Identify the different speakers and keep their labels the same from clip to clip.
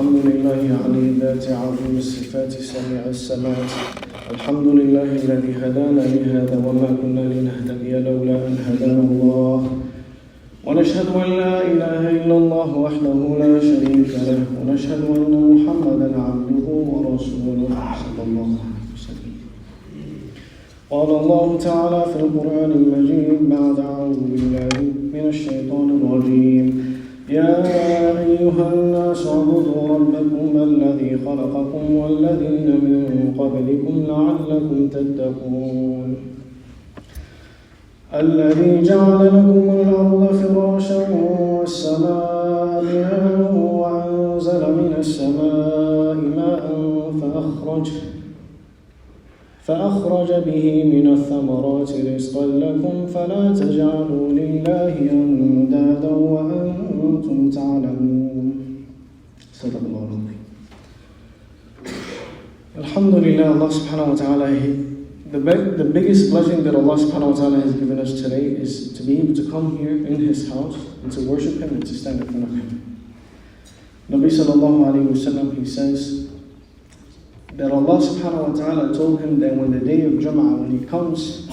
Speaker 1: الحمد لله علي الذات عظيم الصفات سميع السماوات. الحمد لله الذي هدانا لهذا وما كنا لنهتدي لولا أن هدانا الله. ونشهد أن لا إله إلا الله وحده لا شريك له. ونشهد أن محمدا عبده ورسوله صلى الله عليه وسلم. قال الله تعالى في القرآن المجيد بعد أعوذ بالله من الشيطان الرجيم. يا أيها الناس اعبدوا ربكم الذي خلقكم والذين من قبلكم لعلكم تتقون. الذي جعل لكم الأرض فراشا والسماء بناء وأنزل من السماء ماء فأخرج به من الثمرات رزقا لكم فلا تجعلوا لله أندادا وأنتم تعلمون. صدق الله العظيم. Alhamdulillah, Allah subhanahu wa ta'ala, the biggest blessing that Allah subhanahu wa ta'ala has given us today is to be able to come here in His house and to worship Him and to stand in front of Him. Nabi sallallahu alayhi wa sallam, he says that Allah subhanahu wa ta'ala told him that when the day of Jum'ah, when he comes,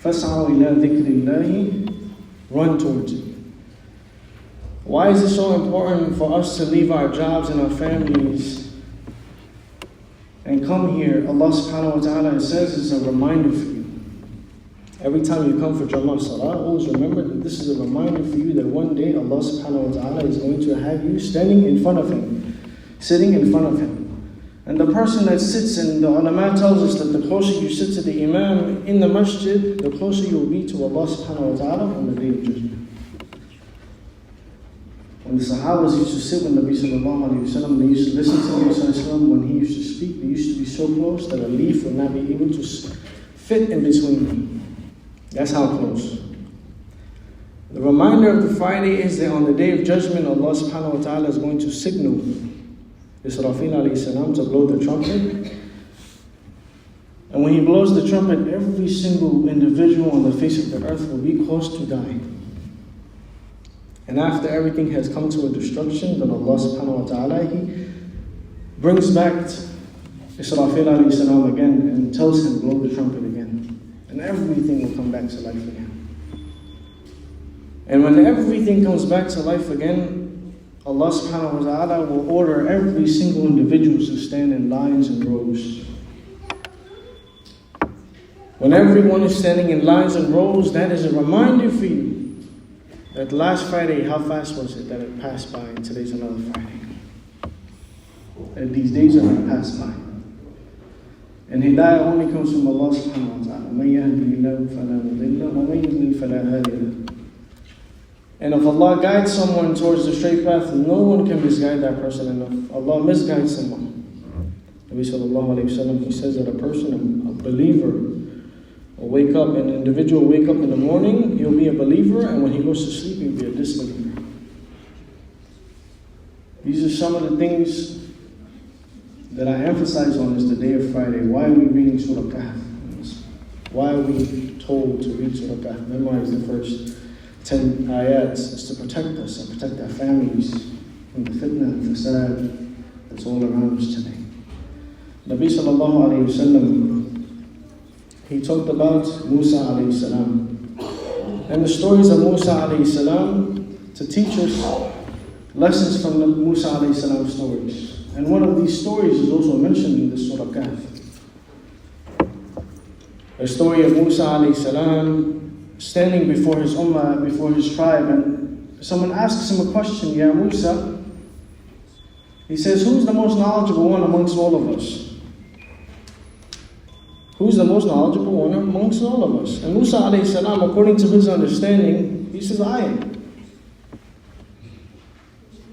Speaker 1: فَاسْعَوْا إِلَىٰ ذِكْرِ اللَّهِ, run towards it. Why is it so important for us to leave our jobs and our families and come here? Allah subhanahu wa ta'ala says it's a reminder for you. Every time you come for Jum'ah Salah, always remember that this is a reminder for you that one day Allah subhanahu wa ta'ala is going to have you standing in front of Him, sitting in front of Him. And the person that sits, and the ulama tells us that the closer you sit to the imam in the masjid, the closer you will be to Allah subhanahu wa ta'ala on the day of judgment. When the Sahabas used to sit with Nabi sallallahu alayhi wa sallam, they used to listen to Nabi sallallahu alayhi wa sallam. When he used to speak, they used to be so close that a leaf would not be able to fit in between them. That's how close. The reminder of the Friday is that on the day of judgment, Allah subhanahu wa ta'ala is going to signal Israfil alayhi salam to blow the trumpet. And when he blows the trumpet, every single individual on the face of the earth will be close to die. And after everything has come to a destruction, then Allah subhanahu wa ta'ala, He brings back Israfil alayhi salam again and tells him, blow the trumpet again. And everything will come back to life again. And when everything comes back to life again, Allah subhanahu wa ta'ala will order every single individual to stand in lines and rows. When everyone is standing in lines and rows, that is a reminder for you that last Friday, how fast was it that it passed by, and today's another Friday. And these days are going to pass by. And hidayah only comes from Allah subhanahu wa ta'ala. مَن يَهْدِهِ اللَّهُ فَلَا مُضِلَّ وَمَن يُضْلِلْ فَلَا هَادِيَ لَهُ. And if Allah guides someone towards the straight path, no one can misguide that person enough. Allah misguides someone. Nabi sallallahu alayhi wa sallam, he says that a person, a believer, will wake up, an individual will wake up in the morning, he'll be a believer, and when he goes to sleep, he'll be a disbeliever. These are some of the things that I emphasize on is the day of Friday. Why are we reading Surah Kahf? Why are we told to read Surah Kahf? Memorize the first 10 ayats is to protect us and protect our families from the fitna and fasad that's all around us today. Nabi sallallahu alayhi wa sallam, he talked about Musa alayhi salam and the stories of Musa alayhi salam to teach us lessons from the Musa alayhi salam stories. And one of these stories is also mentioned in the Surah Kahf. The story of Musa alayhi salam standing before his ummah, before his tribe, and someone asks him a question, Ya Musa. He says, who's the most knowledgeable one amongst all of us? Who's the most knowledgeable one amongst all of us? And Musa alayhi salam, according to his understanding, he says, I am.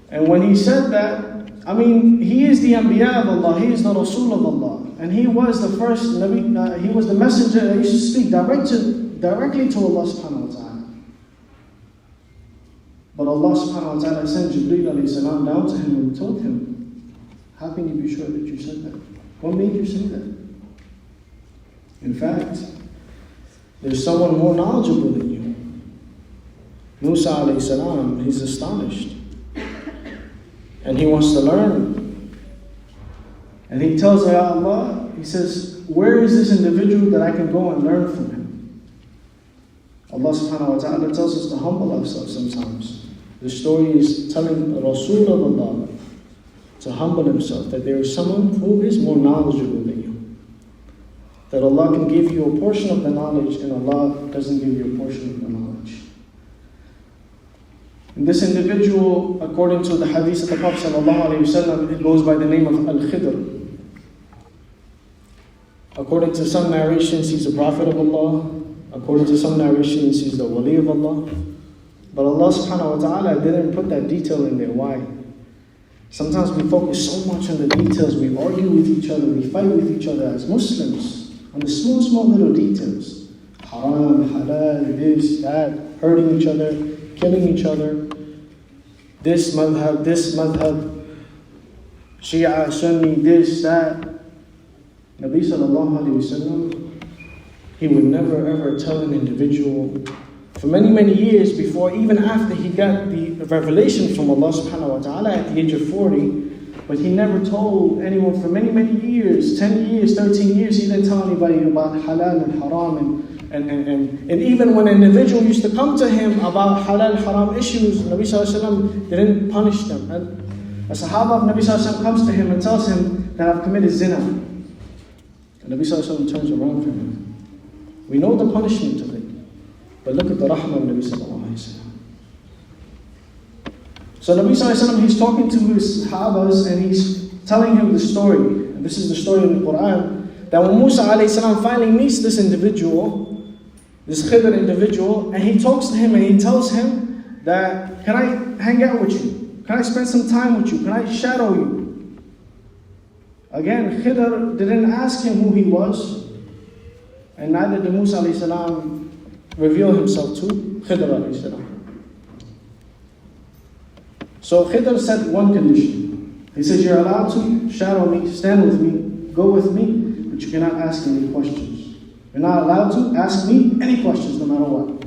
Speaker 1: And when he said that, he is the Anbiya of Allah, he is the Rasul of Allah, and he was the first Nabi, he was the messenger that used to speak directly to Allah subhanahu wa ta'ala. But Allah subhanahu wa ta'ala sent Jibreel alayhi salam down to him and told him, how can you be sure that you said that? What made you say that? In fact, there's someone more knowledgeable than you. Musa alayhi salam, he's astonished. and he wants to learn. And he tells Ya Allah, he says, where is this individual that I can go and learn from him? Allah subhanahu wa ta'ala tells us to humble ourselves sometimes. The story is telling the Rasul of Allah to humble himself, that there is someone who is more knowledgeable than you. That Allah can give you a portion of the knowledge and Allah doesn't give you a portion of the knowledge. And this individual, according to the hadith of the Prophet ﷺ, it goes by the name of Khidr. According to some narrations, he's a prophet of Allah. According to some narrations, he's the wali of Allah. But Allah subhanahu wa ta'ala didn't put that detail in there. Why? Sometimes we focus so much on the details. We argue with each other. We fight with each other as Muslims on the small little details. Haram, halal, this, that, hurting each other, killing each other. This madhab, Shia, Sunni, this, that. Nabi sallallahu alayhi wa sallam, he would never ever tell an individual for many years before, even after he got the revelation from Allah subhanahu wa ta'ala at the age of 40, but he never told anyone for many years, 10 years, 13 years, he didn't tell anybody about halal and haram. And even when an individual used to come to him about halal and haram issues, Nabi sallallahu alayhi wa sallam didn't punish them. And a sahaba of Nabi sallallahu alayhi wa sallam comes to him and tells him that I've committed zina. And Nabi sallallahu alayhi wa sallam turns around from him. We know the punishment of it. But look at the rahmah of Nabi sallallahu alayhi wa sallam. So Nabi sallallahu alayhi wa sallam, he's talking to his sahabas and he's telling him the story. And this is the story in the Quran. That when Musa alayhi salam finally meets this individual, this Khidr individual, and he talks to him and he tells him that, can I hang out with you? Can I spend some time with you? Can I shadow you? Again, Khidr didn't ask him who he was. And neither did Musa alayhi salam reveal himself to Khidr alayhi salam. So Khidr said one condition. He said, you're allowed to shadow me, stand with me, go with me, but you cannot ask me any questions. You're not allowed to ask me any questions no matter what.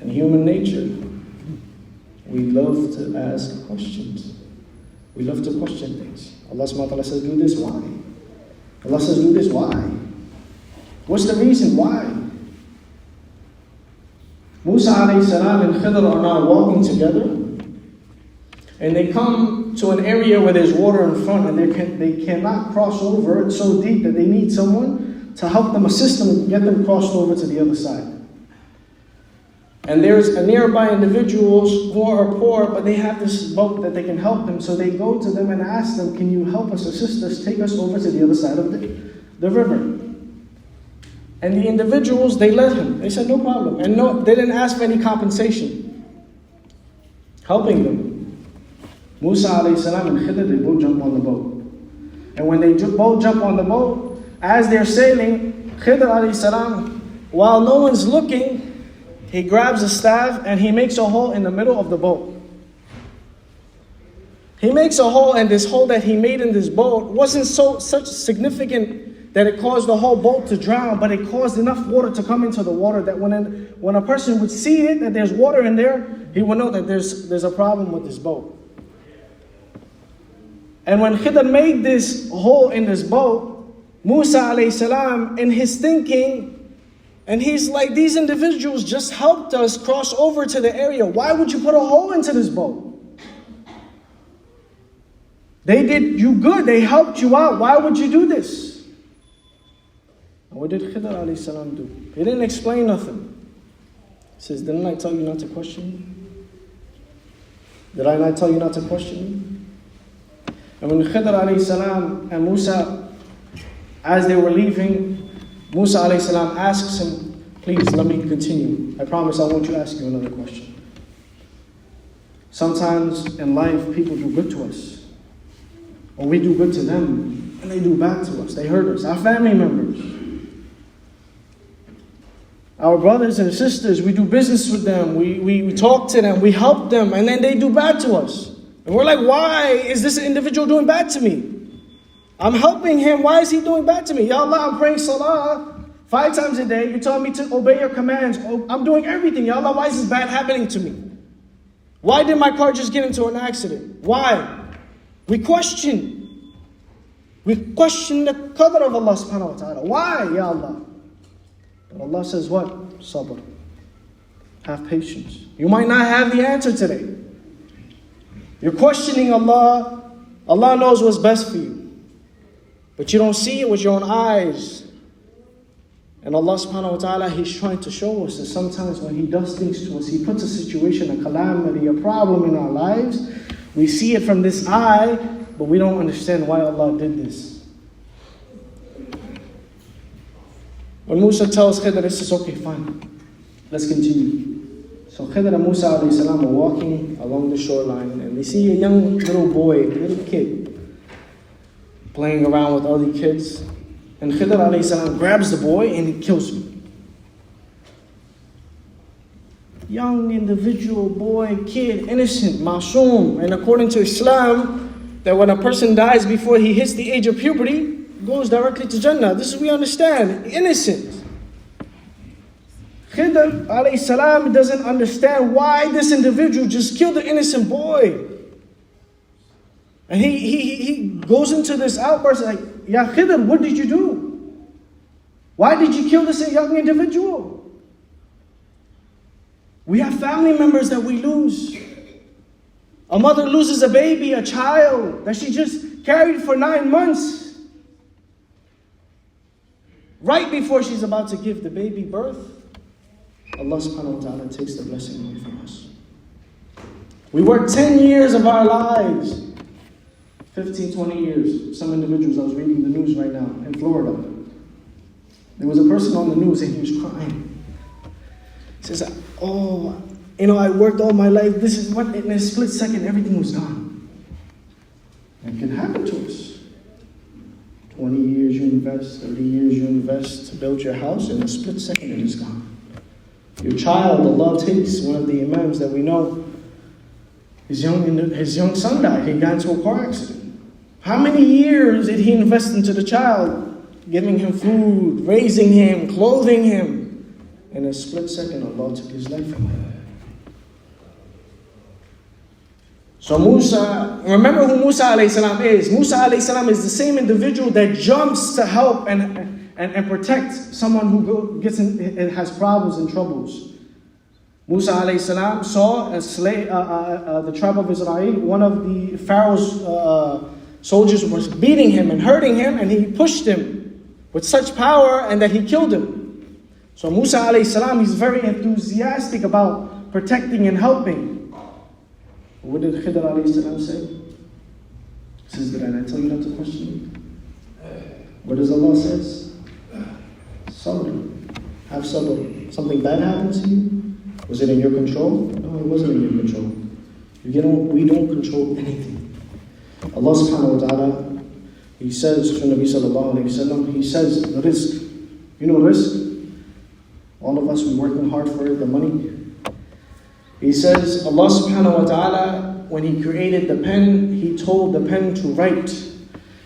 Speaker 1: In human nature, we love to ask questions. We love to question things. Allah subhanahu wa ta'ala says, do this, why? Allah says, do this, why? What's the reason? Why? Musa alayhi salam and Khidr are now walking together, and they come to an area where there's water in front, and they cannot cross over. It's so deep that they need someone to help them, assist them, get them crossed over to the other side. And there's a nearby individuals who are poor, but they have this boat that they can help them. So they go to them and ask them, can you help us, assist us, take us over to the other side of the river? And the individuals, they let him. They said, no problem. And no, they didn't ask for any compensation. Helping them. Musa alayhi salam and Khidr, they both jump on the boat. And when they both jump on the boat, as they're sailing, Khidr alayhi salam, while no one's looking, he grabs a staff and he makes a hole in the middle of the boat. He makes a hole, and this hole that he made in this boat wasn't such significant that it caused the whole boat to drown, but it caused enough water to come into the water that when a person would see it, that there's water in there, he would know that there's a problem with this boat. And when Khidr made this hole in this boat, Musa alayhi salam, in his thinking, and he's like, these individuals just helped us cross over to the area. Why would you put a hole into this boat? They did you good. They helped you out. Why would you do this? And what did Khidr alayhi salam do? He didn't explain nothing. He says, didn't I tell you not to question me? Did I not tell you not to question me? And when Khidr alayhi salam and Musa, as they were leaving, Musa alayhi salam asks him, please let me continue. I promise I won't ask you another question. Sometimes in life people do good to us. Or we do good to them and they do bad to us. They hurt us. Our family members. Our brothers and sisters, we do business with them. We talk to them. We help them. And then they do bad to us. And we're like, why is this individual doing bad to me? I'm helping him. Why is he doing bad to me? Ya Allah, I'm praying salah 5 times a day. You tell me to obey your commands. I'm doing everything. Ya Allah, why is this bad happening to me? Why did my car just get into an accident? Why? We question. We question the qadr of Allah subhanahu wa ta'ala. Why, Ya Allah? But Allah says what? Sabr. Have patience. You might not have the answer today. You're questioning Allah. Allah knows what's best for you. But you don't see it with your own eyes. And Allah subhanahu wa ta'ala, He's trying to show us that sometimes when He does things to us, He puts a situation, a calamity, a problem in our lives. We see it from this eye, but we don't understand why Allah did this. When Musa tells Khidr, he says, okay, fine, let's continue. So Khidr and Musa alayhi salam are walking along the shoreline, and they see a young little boy, a little kid, playing around with other kids. And Khidr alayhi salam grabs the boy and he kills him. Young individual, boy, kid, innocent, masoom. And according to Islam, that when a person dies before he hits the age of puberty, goes directly to Jannah. This is we understand. Innocent. Khidr alayhi salam doesn't understand why this individual just killed an innocent boy. And he goes into this outburst like, Ya Khidr, what did you do? Why did you kill this young individual? We have family members that we lose. A mother loses a baby, a child that she just carried for 9 months. Right before she's about to give the baby birth, Allah subhanahu wa ta'ala takes the blessing away from us. We work 10 years of our lives, 15, 20 years. Some individuals, I was reading the news right now in Florida. There was a person on the news and he was crying. He says, I worked all my life. This is what, in a split second, everything was gone. It can happen to us. 20 years you invest, 30 years you invest to build your house, in a split second it is gone. Your child, Allah takes one of the imams that we know, his young son died. He got into a car accident. How many years did he invest into the child? Giving him food, raising him, clothing him. In a split second, Allah took his life from him. So Musa, remember who Musa alayhi salam is. Musa alayhi salam is the same individual that jumps to help and protect someone who has problems and troubles. Musa alayhi salam saw a slave, the tribe of Israel, one of the Pharaoh's soldiers was beating him and hurting him, and he pushed him with such power and that he killed him. So Musa alayhi salam, he's very enthusiastic about protecting and helping. What did Khidr alayhi salam say? He says, did I not tell you not to question me? What does Allah says? Sabr. Have sabr. Something bad happened to you? Was it in your control? No, it wasn't in your control. We don't control anything. Allah subhanahu wa ta'ala, He says to Nabi sallallahu alayhi wa sallam, He says, the risk. You know risk? All of us, we're working hard for it, the money. He says, Allah subhanahu wa ta'ala, when He created the pen, He told the pen to write.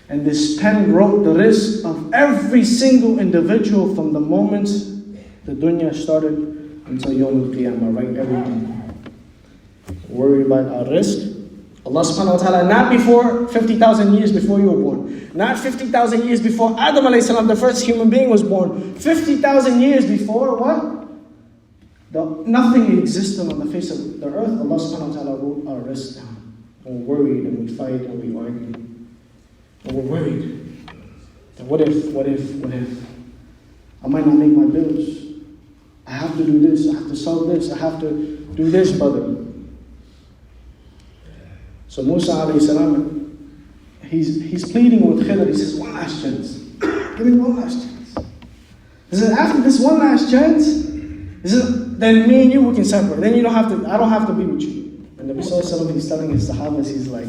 Speaker 1: And this pen wrote the risk of every single individual from the moment the dunya started until Yawm al-Qiyamah, write everything. Worried about our risk. Allah subhanahu wa ta'ala, not before 50,000 years before you were born. Not 50,000 years before Adam alayhi salam, the first human being, was born. 50,000 years before what? Nothing existed on the face of the earth. Allah subhanahu wa ta'ala wrote our risk down. And we're worried and we fight and we argue. And we're worried. And what if? I might not make my bills. I have to do this. I have to sell this. I have to do this, brother. So Musa alayhi salam, he's pleading with Khidr. He says, one last chance. Give me one last chance. He says, after this one last chance, he says, then me and you, we can separate. Then I don't have to be with you. And Nabi sallallahu alayhi wa sallam, he's telling his Sahabas, he's like,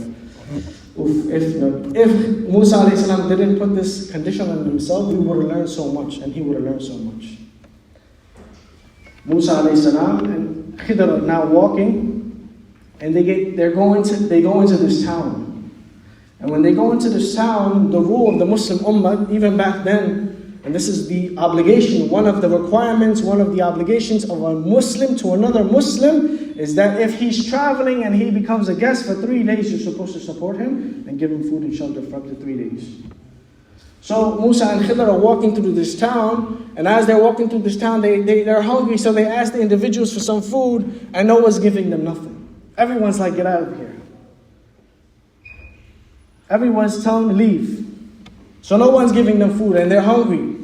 Speaker 1: if Musa alayhi salam didn't put this condition on himself, we would have learned so much, and he would have learned so much. Musa alayhi salam and Khidr are now walking, and they go into this town. And when they go into this town, the rule of the Muslim Ummah, even back then, and this is the obligation, one of the requirements, one of the obligations of a Muslim to another Muslim, is that if he's traveling and he becomes a guest for 3 days, you're supposed to support him and give him food and shelter for up to 3 days. So Musa and Khidr are walking through this town, and as they're walking through this town, they're hungry, so they ask the individuals for some food, and no one's giving them nothing. Everyone's like, get out of here. Everyone's telling them to leave. So no one's giving them food, and they're hungry.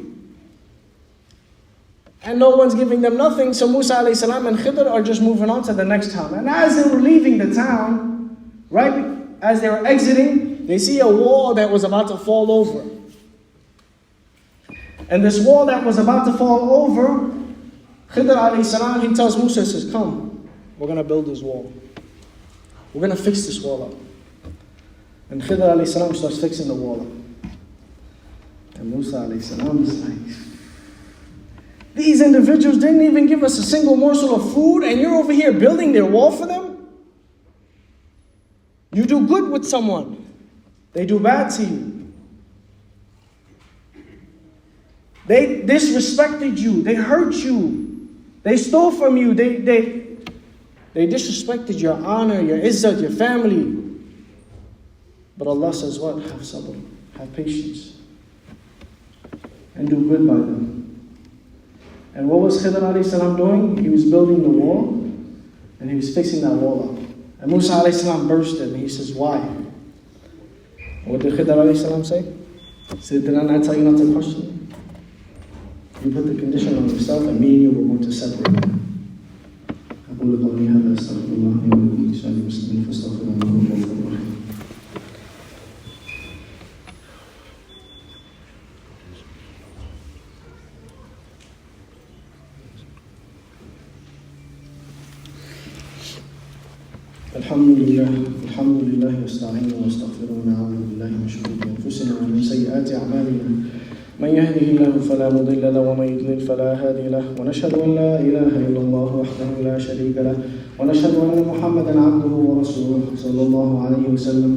Speaker 1: And no one's giving them nothing, so Musa alayhi salam and Khidr are just moving on to the next town. And as they were leaving the town, right as they were exiting, they see a wall that was about to fall over. And this wall that was about to fall over, Khidr alayhi salam, he tells Musa, he says, come, we're going to build this wall. We're going to fix this wall up. And Khidr alayhi salam starts fixing the wall up. And Musa alayhi salam is like, these individuals didn't even give us a single morsel of food, and you're over here building their wall for them? You do good with someone, they do bad to you. They disrespected you, they hurt you, they stole from you, they disrespected your honor, your izzat, your family. But Allah says what? Have sabr, have patience, and do good by them. And what was Khidr alayhi salam doing? He was building the wall, and he was fixing that wall up. And Musa alayhi salam burst him, and he says, why? What did Khidr alayhi salam say? He said, did I not tell you not to question me? You put the condition on yourself, and me and you were going to separate. أقول قولي هذا أستغفر الله لي ولكم ولسائر المسلمين فاستغفروه إنه هو الغفور الرحيم. الحمد لله واستعينه واستغفره ونعوذ بالله من شرور انفسنا ومن سيئات اعمالنا من يهده الله فلا مضل له ومن يضلل فلا هادي له ونشهد ان لا اله الا الله وحده لا شريك له ونشهد ان محمدا عبده ورسوله صلى الله عليه وسلم.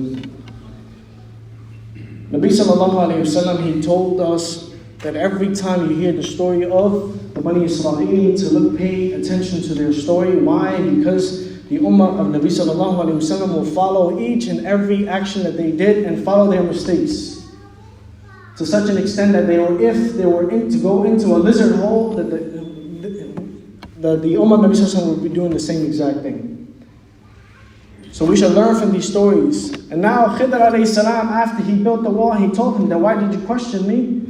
Speaker 1: Nabi sallallahu alayhi wasallam, he told us that every time you hear the story of the Bani Israel, to pay attention to their story. Why? Because the ummah of Nabi sallallahu alayhi wasallam will follow each and every action that they did and follow their mistakes. To such an extent that if they were to go into a lizard hole, that the ummah of Nabi sallallahu alayhi wasallam would be doing the same exact thing. So we should learn from these stories. And now Khidr alayhi salam, after he built the wall, he told him that, why did you question me?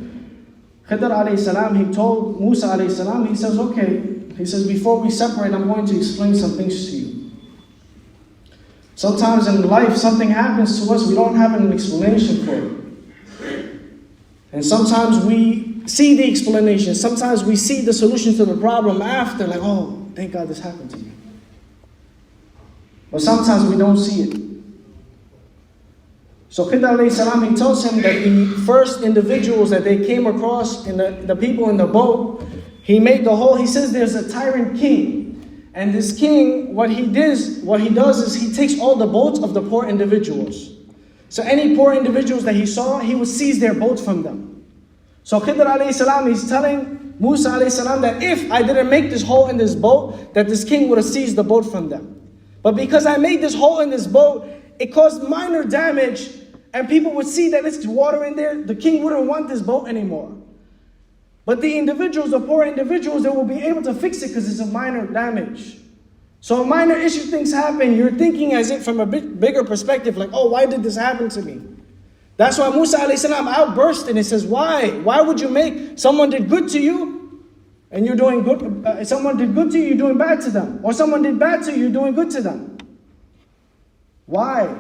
Speaker 1: Khidr alayhi salam, he told Musa alayhi salam, he says, okay. He says, before we separate, I'm going to explain some things to you. Sometimes in life, something happens to us, we don't have an explanation for it. And sometimes we see the explanation. Sometimes we see the solution to the problem after, like, oh, thank God this happened to me. But sometimes we don't see it. So Khidr alayhi salam, he tells him that the first individuals that they came across, in the people in the boat, he made the hole. He says there's a tyrant king. And this king, what he does is he takes all the boats of the poor individuals. So any poor individuals that he saw, he would seize their boats from them. So Khidr alayhi salam, he's telling Musa alayhi salam that if I didn't make this hole in this boat, that this king would have seized the boat from them. But because I made this hole in this boat, it caused minor damage, and people would see that it's water in there, the king wouldn't want this boat anymore. But the individuals, the poor individuals, they will be able to fix it because it's a minor damage. So minor issue things happen, you're thinking as if from a bigger perspective, like, oh, why did this happen to me? That's why Musa alayhi salam outburst and he says, why? Why would you make, someone did good to you and you're doing good, someone did good to you, you're doing bad to them. Or someone did bad to you, you're doing good to them. Why?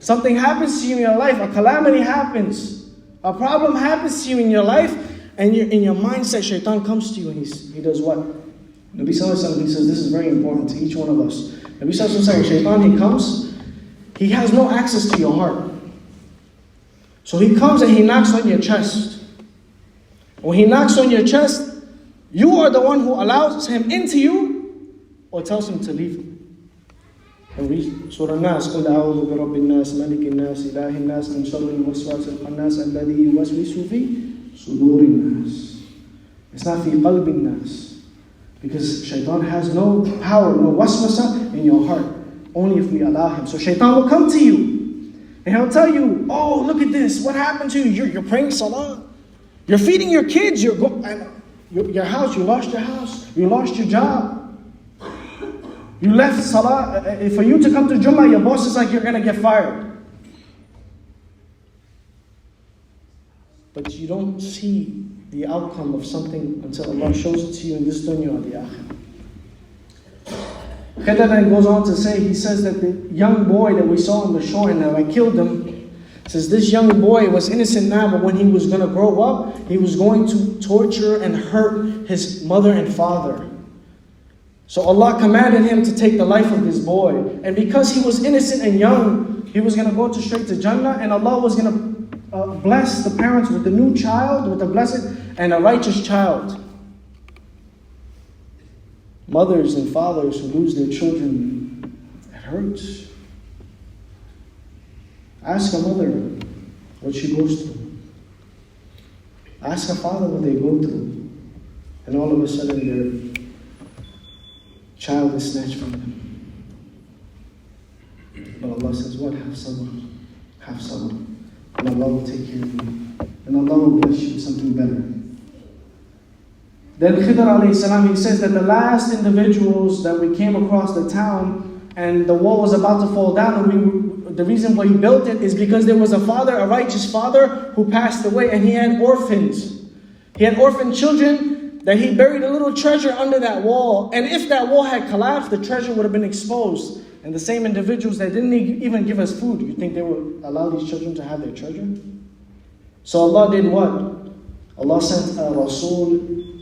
Speaker 1: Something happens to you in your life, a calamity happens, a problem happens to you in your life, and in your mindset, shaitan comes to you and he does what? Nabi sallallahu alayhi wa sallam, he says, this is very important to each one of us. Nabi sallallahu alayhi wa sallam, shaitan, he comes, he has no access to your heart. So he comes and he knocks on your chest. When he knocks on your chest, you are the one who allows him into you or tells him to leave him. And read Surah Nas, قُلْ أَعُوذُ بِرَبِّ النَّاسِ مَلِكِ النَّاسِ إِلَهِ النَّاسِ مِنْ شَرِّ الْوَسْوَاسِ الْخَنَّاسِ الَّذِي يُوَسْوِسُ فِي صُدُورِ النَّاسِ. It's not في قلب الناس. Because shaitan has no power, no waswasa in your heart. Only if we allow him. So shaitan will come to you. And he'll tell you, oh, look at this. What happened to you? You're praying salah. You're feeding your kids. Your house. You lost your house. You lost your job. You left salah. For you to come to Jummah, your boss is like, you're going to get fired. But you don't see the outcome of something until Allah shows it to you in this dunya or the akhirah. Khidr then goes on to say, he says that the young boy that we saw on the shore and that I killed him, says this young boy was innocent now, but when he was going to grow up, he was going to torture and hurt his mother and father. So Allah commanded him to take the life of this boy. And because he was innocent and young, he was going to go straight to Jannah, and Allah was going to bless the parents with a new child, with a blessed and a righteous child. Mothers and fathers who lose their children, it hurts. Ask a mother what she goes through. Ask a father what they go through. And all of a sudden their child is snatched from them. But Allah says, what? Have sabr. Have sabr. And Allah will take care of you. And Allah will bless you with something better. Then Khidr alayhi salam, he says that the last individuals that we came across the town and the wall was about to fall down, and the reason why he built it is because there was a father, a righteous father, who passed away, and he had orphans. He had orphan children that he buried a little treasure under that wall. And if that wall had collapsed, the treasure would have been exposed. And the same individuals that didn't even give us food, you think they would allow these children to have their treasure? So Allah did what? Allah sent a Rasul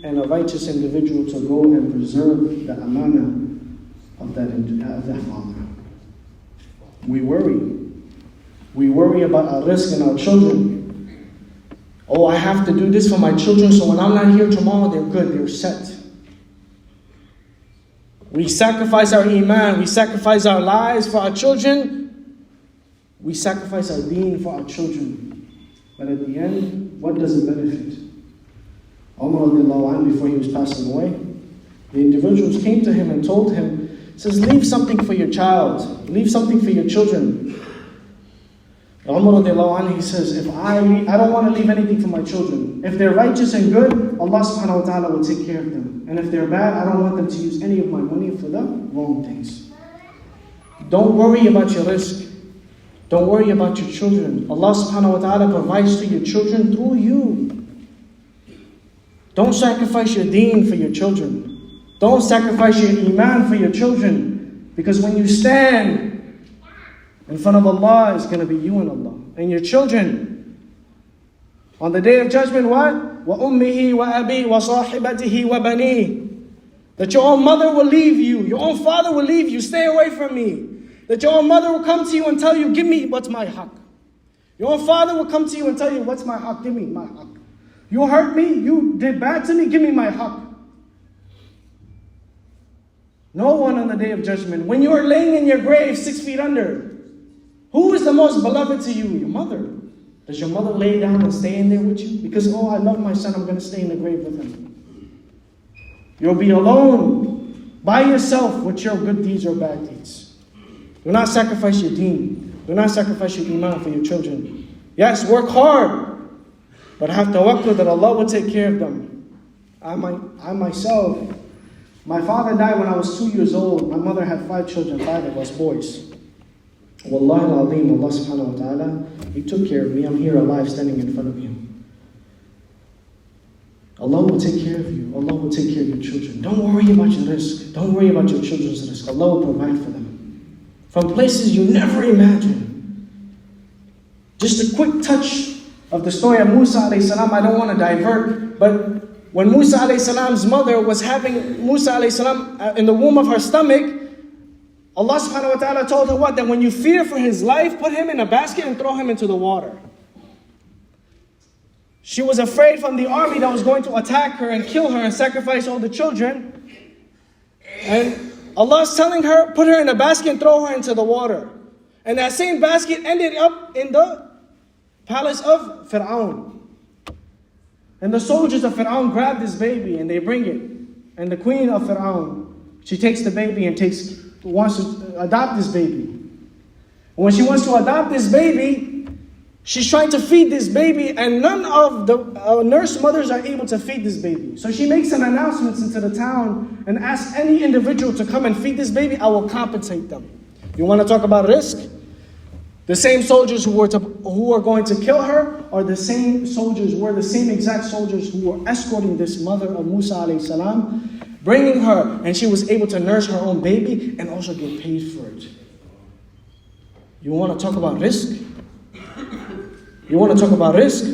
Speaker 1: and a righteous individual to go and preserve the amana of that father. We worry. We worry about our risk and our children. Oh, I have to do this for my children, so when I'm not here tomorrow, they're good, they're set. We sacrifice our iman, we sacrifice our lives for our children. We sacrifice our deen for our children. But at the end, what does it benefit? Umar radiallahu anhu, before he was passing away, the individuals came to him and told him, says, leave something for your child, leave something for your children. Umar radiallahu anhu, he says, if I don't want to leave anything for my children. If they're righteous and good, Allah subhanahu wa ta'ala will take care of them. And if they're bad, I don't want them to use any of my money for the wrong things. Don't worry about your risk. Don't worry about your children. Allah subhanahu wa ta'ala provides to your children through you. Don't sacrifice your deen for your children. Don't sacrifice your iman for your children. Because when you stand in front of Allah, it's going to be you and Allah. And your children. On the day of judgment, what? وَأُمِّهِ وَأَبِي وَصَاحِبَتِهِ وَبَنِيهِ. That your own mother will leave you. Your own father will leave you. Stay away from me. That your own mother will come to you and tell you, give me what's my haqq. Your own father will come to you and tell you, what's my haqq? Give me my haqq. You hurt me, you did bad to me, give me my haqq. No one on the day of judgment. When you are laying in your grave 6 feet under, who is the most beloved to you? Your mother. Does your mother lay down and stay in there with you? Because, oh, I love my son, I'm going to stay in the grave with him. You'll be alone, by yourself, with your good deeds or bad deeds. Do not sacrifice your deen. Do not sacrifice your iman for your children. Yes, work hard, but have tawakkul that Allah will take care of them. I myself, my father died when I was 2 years old. My mother had 5 children, 5 of us boys. Wallahi al-azim, Allah subhanahu wa ta'ala, He took care of me. I'm here alive, standing in front of you. Allah will take care of you. Allah will take care of your children. Don't worry about your risk. Don't worry about your children's risk. Allah will provide for them. From places you never imagined. Just a quick touch of the story of Musa alayhi salam. I don't want to divert, but when Musa alayhi salam's mother was having Musa alayhi salam in the womb of her stomach, Allah subhanahu wa ta'ala told her what? That when you fear for his life, put him in a basket and throw him into the water. She was afraid from the army that was going to attack her and kill her and sacrifice all the children. And Allah is telling her, put her in a basket and throw her into the water. And that same basket ended up in the palace of Fir'aun. And the soldiers of Fir'aun grab this baby and they bring it. And the queen of Fir'aun, she takes the baby and wants to adopt this baby. When she wants to adopt this baby, she's trying to feed this baby, and none of the nurse mothers are able to feed this baby. So she makes an announcement into the town and asks any individual to come and feed this baby. I will compensate them. You want to talk about risk? The same soldiers who are going to kill her are the same soldiers, were the same exact soldiers who were escorting this mother of Musa alayhi salam, bringing her, and she was able to nurse her own baby and also get paid for it. You want to talk about risk? You want to talk about risk?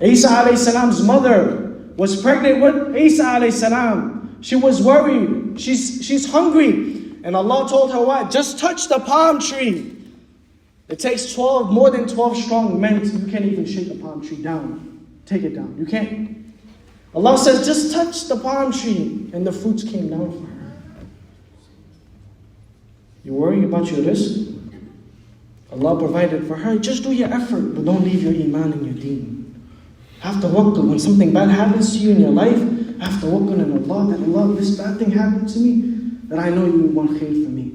Speaker 1: Isa alayhi salam's mother was pregnant with Isa alayhi salam. She was worried. She's hungry. And Allah told her what? Just touch the palm tree. It takes more than 12 strong men. You can't even shake a palm tree down. Take it down. You can't. Allah says, just touch the palm tree. And the fruits came down for her. You worry about your risk? Allah provided for her. Just do your effort, but don't leave your iman and your deen. Have tawakkul. When something bad happens to you in your life, have tawakkul in Allah, that Allah, this bad thing happened to me, that I know you want khair for me.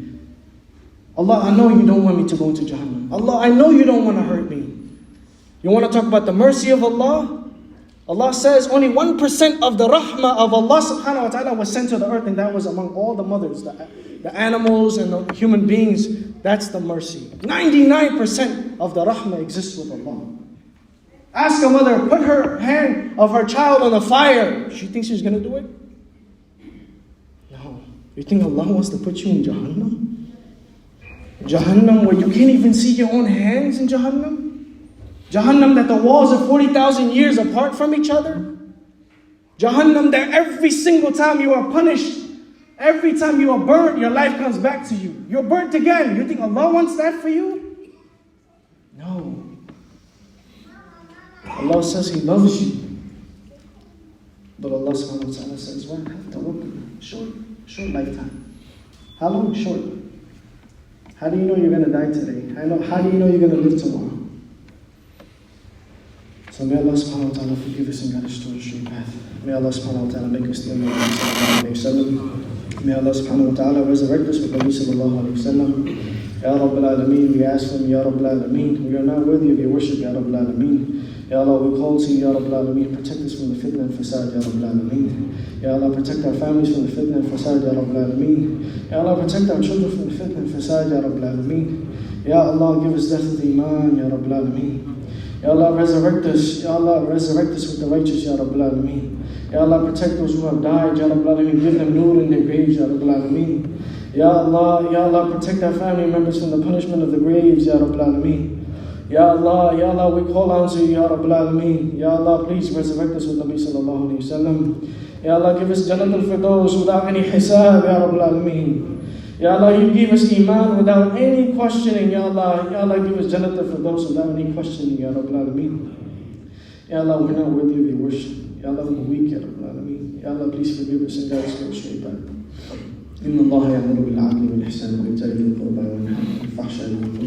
Speaker 1: Allah, I know you don't want me to go into Jahannam. Allah, I know you don't want to hurt me. You want to talk about the mercy of Allah? Allah says only 1% of the rahmah of Allah subhanahu wa ta'ala was sent to the earth, and that was among all the mothers, the animals and the human beings. That's the mercy. 99% of the rahmah exists with Allah. Ask a mother, put her hand of her child on the fire. She thinks she's going to do it? No. You think Allah wants to put you in Jahannam? Jahannam where you can't even see your own hands in Jahannam? Jahannam that the walls are 40,000 years apart from each other? Jahannam that every single time you are punished, every time you are burnt, your life comes back to you. You're burnt again. You think Allah wants that for you? No. Allah says He loves you. But Allah subhanahu wa ta'ala says, well, have tawakkul. Short lifetime. How long? Short. How do you know you're going to die today? How do you know you're going to live tomorrow? So may Allah subhanahu wa ta'ala forgive us and guide us to the straight path. May Allah subhanahu wa ta'ala make us the Imam sallallahu alayhi wa sallam. May Allah subhanahu wa ta'ala resurrect us with Nabi sallallahu alayhi wa sallam. Ya Rabbil Alameen, we ask Him, Ya Rabbil Alameen, we are not worthy of your worship, Ya Rabbil Alameen. Ya Allah, we call to you, Ya Rabbil Alameen, protect us from the fitna and fasad, Ya Rabbil Alameen. Ya Allah, protect our families from the fitna and fasad, Ya Rabbil Alameen. Ya Allah, protect our children from the fitna and fasad, Ya Rabbil Alameen. Ya Allah, give us death of iman, Ya Rabbil Alameen. Ya Allah, resurrect us. Ya Allah, resurrect us with the righteous, Ya Rabbil Alameen. Ya Allah, protect those who have died, Ya Rabbil Alameen. Give them nur in their graves, Ya Rabbil Alameen. Ya Allah, protect our family members from the punishment of the graves, Ya Rabbil Alameen. Ya Allah, we call on to you, Ya Rabbil Alameen. Ya Allah, please resurrect us with Nabi sallallahu alayhi wa sallam. Ya Allah, give us Jannat al-Firdaus without any hisab, Ya Rabbil Alameen. Ya Allah, you give us iman without any questioning, Ya Allah. Ya Allah, give us Jannat al-Firdaus without any questioning, Ya Rabbil Alameen. Ya Allah, we're not worthy of your worship. Ya Allah, we're weak, Ya Rabbil Alameen. Ya Allah, please forgive us and guide us to the straight path. إن الله يأمر بالعدل والإحسان وإيتاء ذي القربى وينهى عن الفحشاء والمنكر